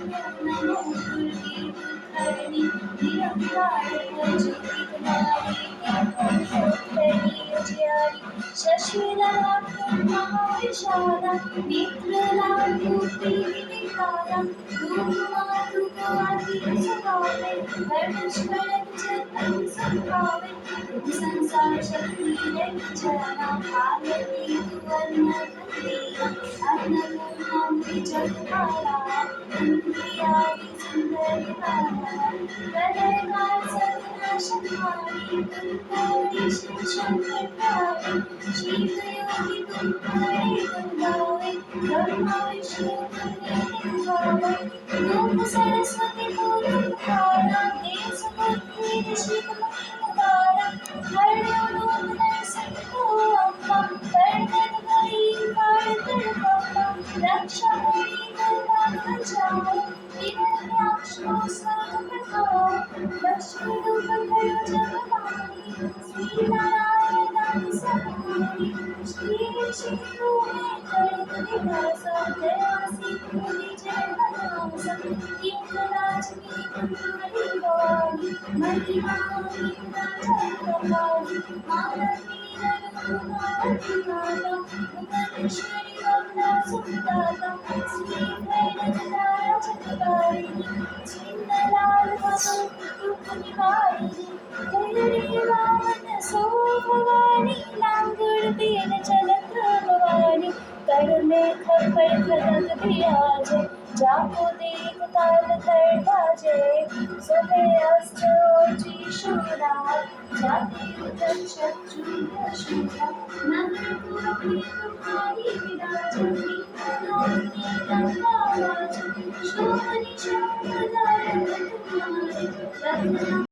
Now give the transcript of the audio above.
नमो दुर्गे दुर्धरणि निरंकार ज्योति तुम्हारी ज्यारी शशिलाभ महाविशाला नेत्रलाभो विविकाला धूमाधु आदि सुभावे धर्मश्वरन चतन संभावे संसार शक्ति जना भारती वर्ण अन्नपूर्णा जगधारा इंद्रियाणि सुंदरिकारा प्रलयकाल सर्वनाशकारी तुमको शंकर शीतयोगी तुम्हारे गुण गावे ब्रह्मा विष्णु तुम्हें गावे लोक सरस्वती को तुम्हारा देश बुद्धि ऋषि तुम्हारा हरियो लोक नरसिंह को अम्मा करकट भई कारकर अम्मा रक्षा करी करवा बचाओ हिरण्याक्ष स्वर्ग प्रभाओ लक्ष्मी रूप करो जगमानी श्री नारायण नाम सहाय श्री शिव में खड़ग विलासा दयासी पूरी जय बनासा इंद्रराज की तुम्हारी वाणी महिमा इंद्र जय कपाली मानवी रघुनाथ माता मुकटेश्वरी कमला सुदाता श्री वैद्यनाथ चक्रधारिणी छिन्नलाल भगवती दुख निवारिणी जय वामन सो भवानी लांगुर दीन चलत भवानी कर में खपर खदक विराज जाको देख ताल धर बाजे सुबह अस्त जी शूरा जाति उदर शत्रु शूरा नगर पुरखी तुम्हारी विराज गंगा राज शोभनी शोभदायक